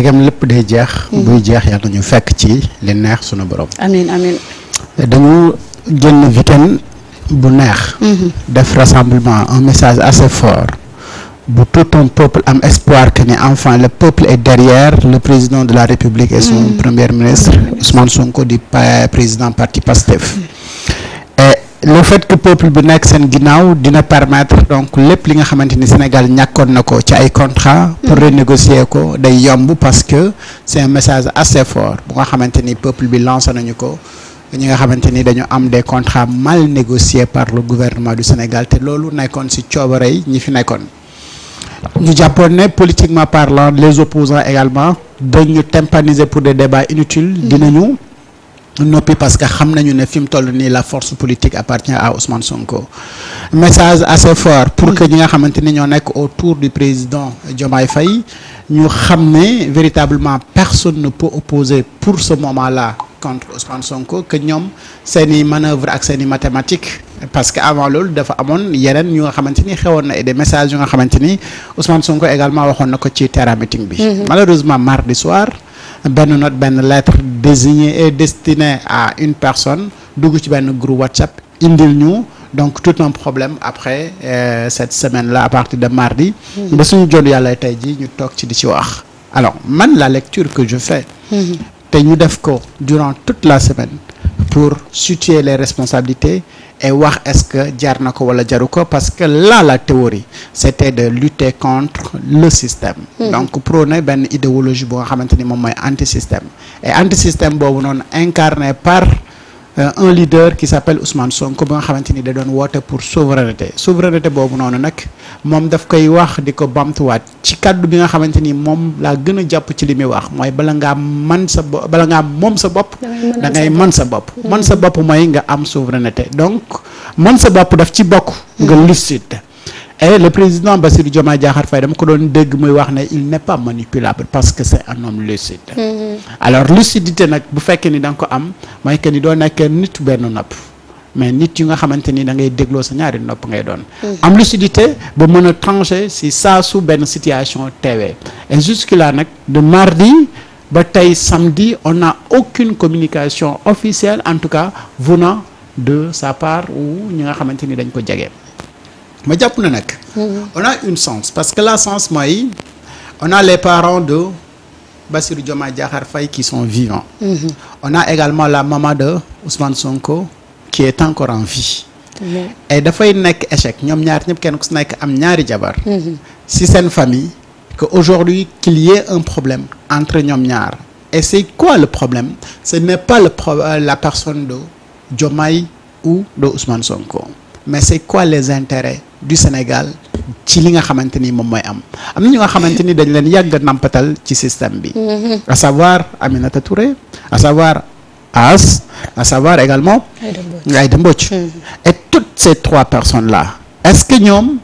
ndegam lépp day jeex. buy jeex yàlla ñu fekk ci li neex sunu borom. amiin amiin. dañu génn week-end bu neex. def rassemblement un message assez fort bu tout un peuple am espoir que ni enfin le peuple est derrière le président de la République et son premier ministre Ousmane Sonko di président parti Pastef. Et le fait que peuple bi nekk seen ginnaaw dina permettre donc lépp li nga xamante ni Sénégal ñàkkoon na ko ci ay contrat pour renégocier ko day yomb parce que c'est un message assez fort bu nga xamante ni peuple bi lancé nañu ko ñi nga xamante ni dañu am des contrats mal négociés par le gouvernement du Sénégal te loolu nekkoon ci coobare yi ñi fi nekkoon ñu jàppoon ne politiquement parlant les opposants également dañu tympaniser pour des débats inutiles dinañu noppi parce que xam nañu ne fi mu toll nii la force politique appartient à Ousmane Sonko. Message assez fort pour que ñi nga xamante ni ñoo nekk autour du président Diomaye Faye ñu xam ne véritablement personne ne peut opposer pour ce moment-là contre Ousmane Sonko que ñoom seeni manœuvre ak seeni mathématiques parce que avant loolu dafa amoon yeneen ñu nga xamante ni xewoon na et des messages yu nga xamante ni Ousmane Sonko également waxoon na ko ci terrain meeting bi. Malheureusement mardi soir. benn note benn lettre désignée et destinée à une personne dugg ci benn groupe WhatsApp indil ñu donc tout un problème après cette semaine-là à partir de mardi ba suñu jot yàlla tey ji ñu toog ci di ci wax alors man la lecture que je fais te ñu def ko durant toute la semaine pour situer les responsabilités et wax est-ce que jar na ko wala jaru ko parce que là la théorie c'était de lutter contre le système donc prôner benn idéologie bu nga xamante ni moom mooy anti-système et anti-système boobu noonu incarné par un leader qui s'appelle Ousmane Sonko ba nga xamante ni da doon woote pour souveraineté boobu noonu nag moom daf koy wax di ko bamtuwaat ci kaddu bi nga xamante ni moom laa gën a jàpp ci li muy wax mooy bala ngaa man sa bopp bala ngaa moom sa bopp da ngay mën sa bopp mën sa bopp mooy nga am souveraineté donc mën sa bopp daf ci bokk nga lucide et le président Bassirou Diomaye Diakhar Faye dama ko doon dégg muy wax ne il n'est pas manipulable parce que c'est un homme lucide alors lucidité nag bu fekkee ni da nga ko am mooy que ni doo nekk nit benn nopp mais nit yu nga xamante ni da ngay dégloo sa ñaari nopp ngay doon am lucidité ba mën a trancher si saa su benn situation teewee et jusque là nag de mardi ba tey samedi on n'a aucune communication officielle en tout cas venant de sa part ou ñi nga xamante ni dañ ko jege ma jàpp na nag on a une chance parce que la chance mooy on a les parents de Bassirou Diomaye Diakhar Faye qui sont vivants on a également la maman de Ousmane Sonko qui est encore en vie et dafay nekk échec ñoom ñaar ñëpp kenn ku si nekk am ñaari jabar si seen famille que aujourd'hui qu'il y ait un problème entre ñoom ñaar et c'est quoi le problème ce n'est pas la personne de Diomaye ou de Ousmane Sonko mais c'est quoi les intérêts du Sénégal ci li nga xamante ni moom mooy am na ñu nga xamante ni dañ leen yàgg nampatal ci système bi à savoir Aminata Touré à savoir As à savoir également Aïda Mbodj et toutes ces trois personnes là est-ce que ñoom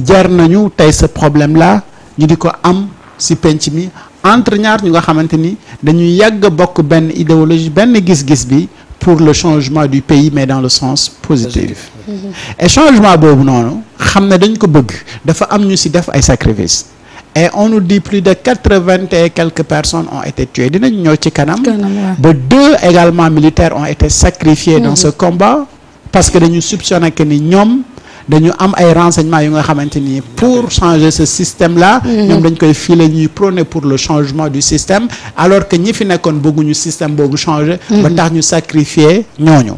jar nañu tey ce problème là ñu di ko am si penc mi entre ñaar ñu nga xamante ni dañuy yàgg bokk benn idéologie benn gis-gis bi pour le changement du pays mais dans le sens positif et changement boobu noonu xam ne dañ ko bëgg dafa am ñu si def ay sacrifices et on nous dit plus de 80 et quelques personnes ont été tuées dinañ ñëw ci kanam ba 2 également militaires ont été sacrifiés dans ce combat parce que dañu soupçonné que ni ñoom dañu am ay renseignements yu nga xamante ni pour changer ce système là ñoom dañ koy filer ñuy prôner pour le changement du système alors que ñi fi nekkoon bëgguñu système boobu changer ba tax ñu sacrifier ñooñu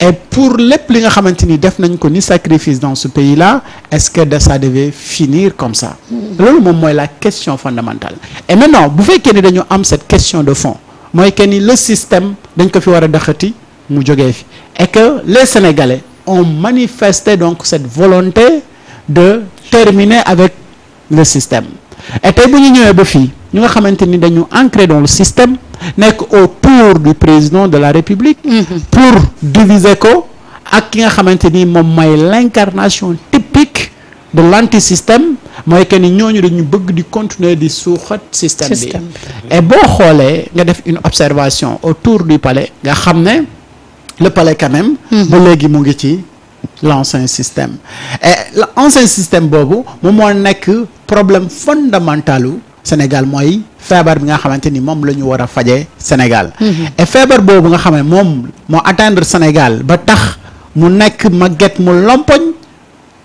et pour lépp li nga xamante ni def nañ ko ni sacrifice dans ce pays là est-ce que ça devait finir comme ça loolu moom mooy la question fondamentale et maintenant bu fekkee ni dañu am cette question de fond mooy que ni le système dañ ko fi war a dëxati mu jógee fi et que les Sénégalais ont manifesté donc cette volonté de terminer avec le système et tey bu ñu ñëwee ba fii ñu nga xamante ni dañu ancré dans le système nekk autour du président de la République pour diviser ko ak ki nga xamante ni moom mooy l'incarnation typique de l'antisystème mooy que ni ñooñu dañu bëgg di continuer di suuxat système bi et boo xoolee nga def une observation autour du palais nga xam ne le palais quand même ba léegi mu ngi ci l'ancien système et l'ancien système boobu moom moo nekk problème fondamentalu Sénégal mooy feebar bi nga xamante ni moom la ñu war a fajee Sénégal. et feebar boobu nga xam ne moom moo atteindre Sénégal ba tax mu nekk màgget mu lompoñ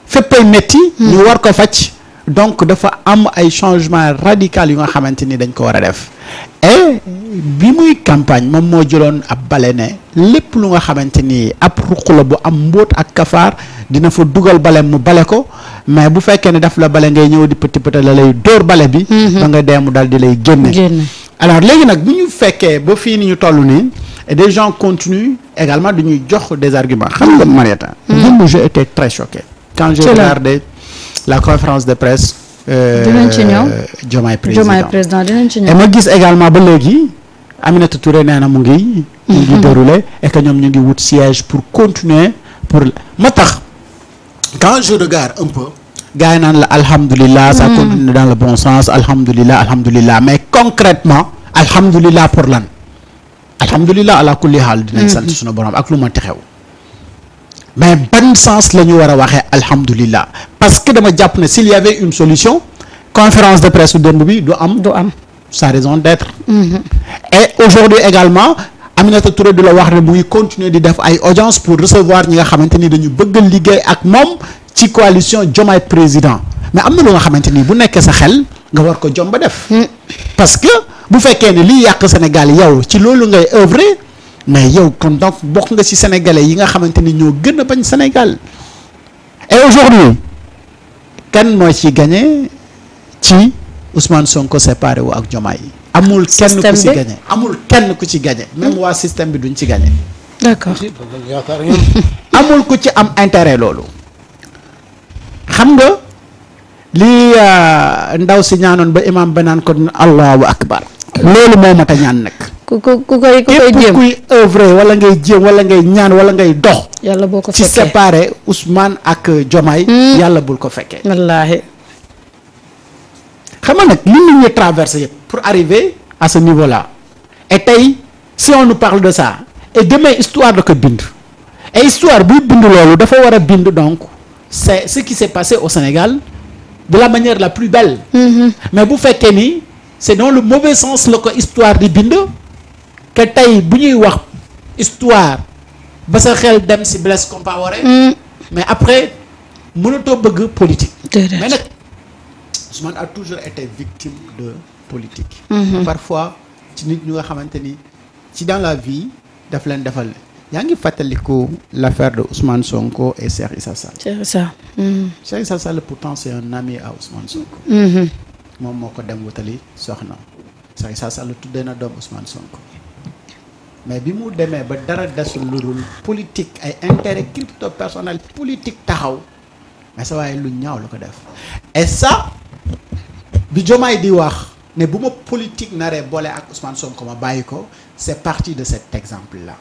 féppay métti. ñu war ko faj. donc dafa am ay changement radical yu nga xamante ni dañ ko war a def et bi muy campagne moom moo jëloon ab bale ne lépp lu nga xamante ni ab ruq la bu am mbóot ak kafaar dina fa dugal bale mu bale ko mais bu fekkee ne daf la bale ngay ñëw di petit petit la lay dóor bale bi ba nga deemu daal di lay génne alors léegi nag bu ñu fekkee ba fii ni ñu toll nii et des gens continuent également du ñuy jox des arguments xam nga Marieta j'ai été très choqué quand j'ai regardé la conférence de presse. dinañ ci ñëw Diomaye président dinañ ci ñëw. et ma gis également ba léegi Aminata Touré nee na mu ngi déroulé et que ñoom ñu ngi wut siège pour continuer pour ma tax quand je regarde un peu. gars yi naan la alhamdulilah. ça continue dans le bon sens alhamdulilah mais concrètement alhamdulilah pour lan. alhamdulilah ala kulli haal dinañ sant suñu borom ak lu ma texew. mais ban sens la ñu war a waxee alhamdulilah parce que dama jàpp ne s'il y avait une solution conférence de presse démb bi du am sa raison d'être et aujourd'hui également Aminata Touré du la wax ne mu ngi continuer di def ay audience pour recevoir ñi nga xamante ni dañu bëgg liggéey ak moom ci coalition Diomaye président mais am na lu nga xamante ni bu nekkee sa xel nga war ko jomba def parce que bu fekkee ne liy yàq Sénégal yow ci loolu ngay œuvrer mais yow kon donc bokk nga ci sénégalais yi nga xamante ni ñoo gën a bañ Sénégal et aujourd'hui kan moo ci gagné ci Ousmane Sonko séparé wu ak Diomaye yi amul kenn ku ci gagné amul kenn ku ci gagné même waa système bi duñ ci gagné d'accord amul ku ci am intérêt loolu xam nga lii ndaw si ñaanoon ba imam ba naan ko allahu akbar loolu moo mat a ñaan nag ku koy jéem képp kuy œuvrer wala ngay jéem wala ngay ñaan wala ngay dox. yàlla boo ko ci fekkee séparer Ousmane ak Diomaye. yàlla bul ko fekkee. wallaahi. xam nga nag li nit ñi traversé yëpp pour arriver à ce niveau là et tey si on nous parle de ça et demain histoire da ko bind. et histoire buy bind loolu dafa war a bind donc c'est ce qui s'est passé au Sénégal de la manière la plus belle. mais bu fekkee ni c'est dans le mauvais sens la ko histoire di bind. que tey bu ñuy wax histoire ba sa xel dem ci Blaise Compaoré mais après mënatoo bëgg politique mais nag Ousmane a toujours été victime de politique parfois ci nit ñu nga xamante ni ci dans la vie daf leen defal yaa ngi fàttaliku l'affaire de Ousmane Sonko et Cheikh Issa Sall. Cheikh Issa Sall pourtant c'est un ami à Ousmane Sonko moom moo ko dem wutali soxna Cheikh Issa Sall tuddee na doom Ousmane Sonko mais bi mu demee ba dara desul lu dul politique ay intérêt crypto personnel politique taxaw mais sa waaye lu ñaaw la ko def et ça bi Diomaye di wax ne bu ma politique naree boole ak Ousmane Sonko ma bàyyi ko c'est parti de cet exemple là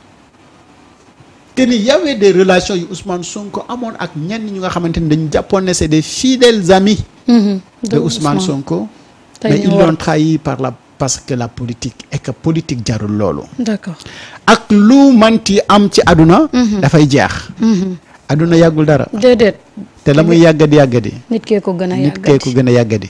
que ni y avait des relations yu Ousmane Sonko amoon ak ñenn ñu nga xamante ni dañu jàppoon ne c'est des fidèles amis de Ousmane Sonko mais ils l'ont trahi parce que la politique et que politique jarul loolu. d'accord ak lu manti am ci àdduna. dafay jeex. àdduna yàggul dara. déedéet. te la muy yàggadi. nit kee ko gën a yàggadi nit kee ko gën a yàggadi.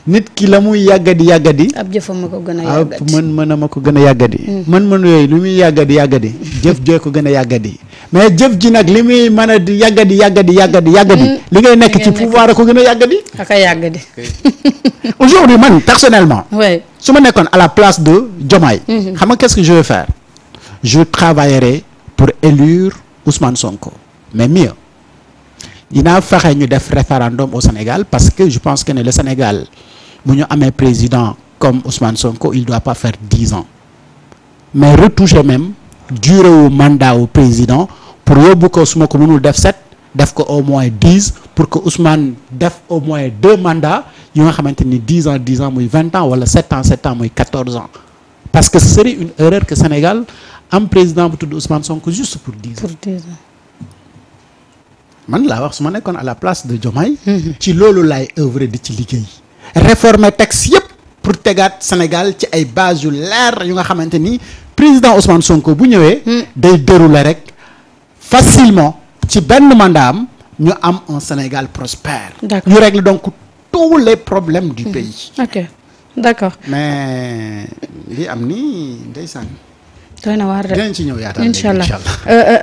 nit ki la muy yàggadi. ab jëfam ma ko gën a yàggadi. mën a ma ko gën a yàggadi. mën yooyu lu muy yàggadi. jëf jee ko gën a yàggadi. mais jëf ji nag li muy mën a di yàggadi. li ngay nekk ci pouvoir a ko gën a yàggadi. aka yàggadi. aujourd'hui man personnellement. oui su ma nekkoon à la place de Diomaye. xam nga qu'est-ce que je vais faire. je travaillerai pour élire Ousmane Sonko mais mieux. dinaa fexe ñu def référendum au Sénégal parce que je pense que ne le Sénégal bu ñu amee président comme Ousmane Sonko il doit pas faire 10 ans mais retoucher même durée wu mandat wu président pour yóbbu ko su ma ko mënul def 7 def ko au moins 10 pour que Ousmane def au moins 2 mandats yu nga xamante ni 10 ans muy 20 ans wala 7 ans muy 14 ans parce que ce serait une erreur que Sénégal am président bu tudd Ousmane Sonko juste pour 10 ans. pour 10 ans. man laa wax su ma nekkoon à la place de Diomaye. ci loolu laay œuvrer di ci liggéey. réformer texte yépp pour tegaat Sénégal ci ay bases yu leer yu nga xamante ni président Ousmane Sonko bu ñëwee. day dérouler rek facilement ci benn mandat am ñu am un Sénégal prospère. d'accord ñu règle donc tous les problèmes du pays. ok d'accord mais li am ni ndeysaan doy na waar de dinañ ci ñëw yaatal incha allah incha allah